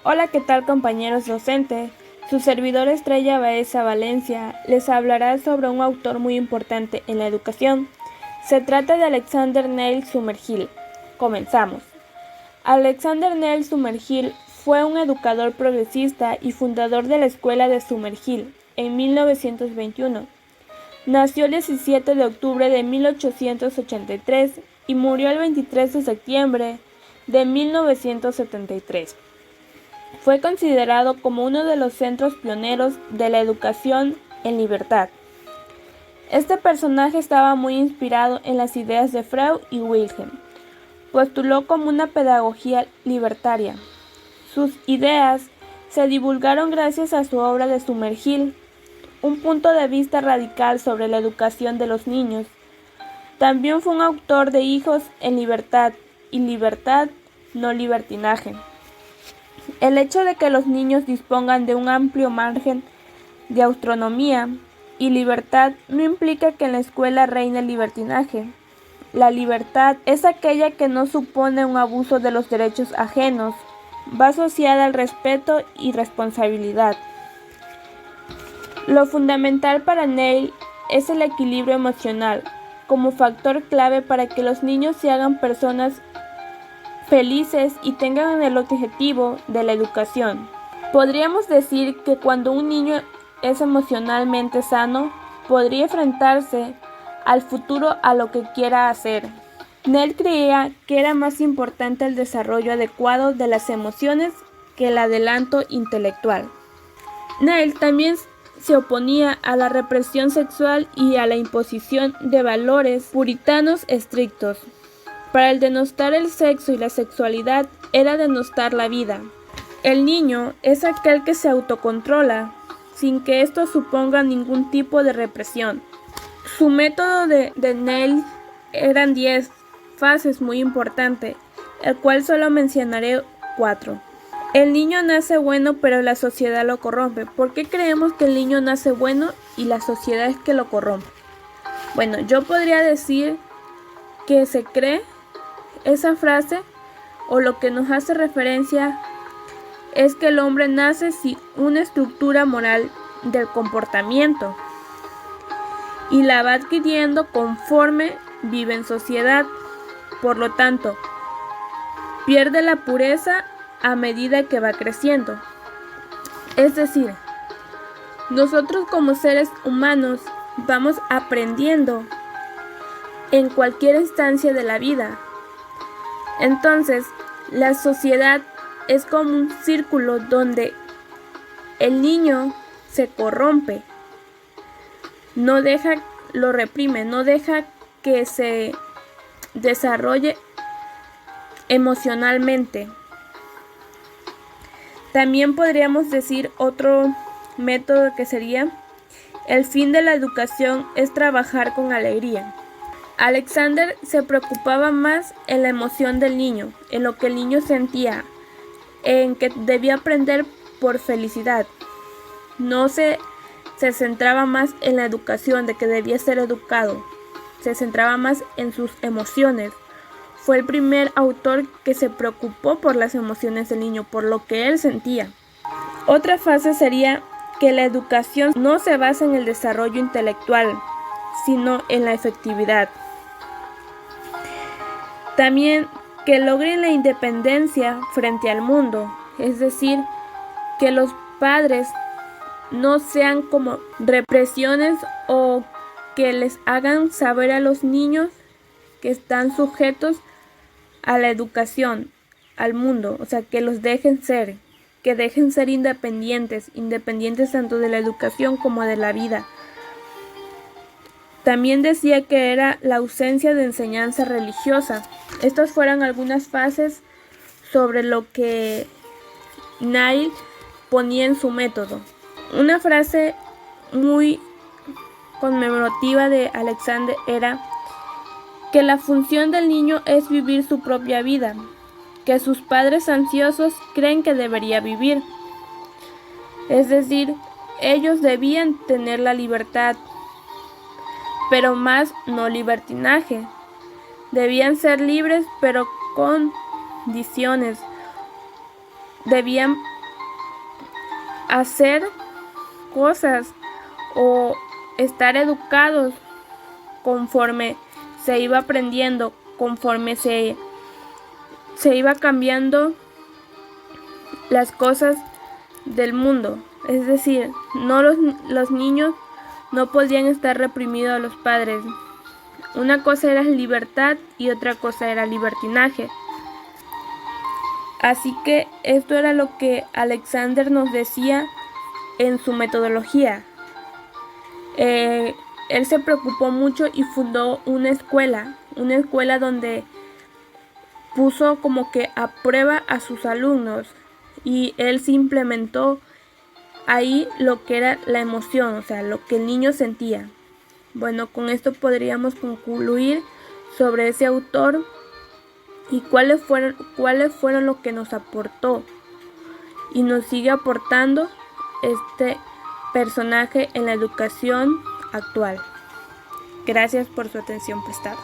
Hola, ¿qué tal compañeros docentes? Su servidor Estrella Baeza Valencia les hablará sobre un autor muy importante en la educación. Se trata de Alexander Neil Summerhill. Comenzamos. Alexander Neil Summerhill fue un educador progresista y fundador de la Escuela de Summerhill en 1921. Nació el 17 de octubre de 1883 y murió el 23 de septiembre de 1973. Fue considerado como uno de los centros pioneros de la educación en libertad. Este personaje estaba muy inspirado en las ideas de Freud y Wilhelm. Postuló como una pedagogía libertaria. Sus ideas se divulgaron gracias a su obra de Summerhill, un punto de vista radical sobre la educación de los niños. También fue un autor de Hijos en Libertad y Libertad, no libertinaje. El hecho de que los niños dispongan de un amplio margen de autonomía y libertad no implica que en la escuela reine el libertinaje. La libertad es aquella que no supone un abuso de los derechos ajenos, va asociada al respeto y responsabilidad. Lo fundamental para Neil es el equilibrio emocional, como factor clave para que los niños se hagan personas felices y tengan el objetivo de la educación. Podríamos decir que cuando un niño es emocionalmente sano, podría enfrentarse al futuro a lo que quiera hacer. Neil creía que era más importante el desarrollo adecuado de las emociones que el adelanto intelectual. Neil también se oponía a la represión sexual y a la imposición de valores puritanos estrictos. Para él, denostar el sexo y la sexualidad era denostar la vida. El niño es aquel que se autocontrola, sin que esto suponga ningún tipo de represión. Su método de Neil eran 10 fases muy importantes, el cual solo mencionaré 4. El niño nace bueno, pero la sociedad lo corrompe. ¿Por qué creemos que el niño nace bueno y la sociedad es que lo corrompe? Bueno, yo podría decir que se cree esa frase, o lo que nos hace referencia es que el hombre nace sin una estructura moral del comportamiento y la va adquiriendo conforme vive en sociedad. Por lo tanto, pierde la pureza a medida que va creciendo. Es decir, nosotros como seres humanos vamos aprendiendo en cualquier instancia de la vida. Entonces, la sociedad es como un círculo donde el niño se corrompe, lo reprime, no deja que se desarrolle emocionalmente. También podríamos decir otro método que sería: el fin de la educación es trabajar con alegría. Alexander se preocupaba más en la emoción del niño, en lo que el niño sentía, en que debía aprender por felicidad. No se centraba más en la educación, de que debía ser educado. Se centraba más en sus emociones. Fue el primer autor que se preocupó por las emociones del niño, por lo que él sentía. Otra fase sería que la educación no se basa en el desarrollo intelectual, sino en la efectividad. También que logren la independencia frente al mundo, es decir, que los padres no sean como represiones o que les hagan saber a los niños que están sujetos a la educación, al mundo, o sea, que los dejen ser, que dejen ser independientes tanto de la educación como de la vida. También decía que era la ausencia de enseñanza religiosa. Estas fueron algunas fases sobre lo que Neil ponía en su método. Una frase muy conmemorativa de Alexander era que la función del niño es vivir su propia vida, que sus padres ansiosos creen que debería vivir. Es decir, ellos debían tener la libertad, pero más no libertinaje. Debían ser libres, pero con condiciones. Debían hacer cosas o estar educados conforme se iba aprendiendo, conforme se iba cambiando las cosas del mundo. Es decir, los niños no podían estar reprimidos a los padres. Una cosa era libertad y otra cosa era libertinaje. Así que esto era lo que Alexander nos decía en su metodología. Él se preocupó mucho y fundó una escuela donde puso como que a prueba a sus alumnos, y él se implementó ahí lo que era la emoción, o sea, lo que el niño sentía. Bueno, con esto podríamos concluir sobre ese autor y cuáles fueron lo que nos aportó y nos sigue aportando este personaje en la educación actual. Gracias por su atención prestada.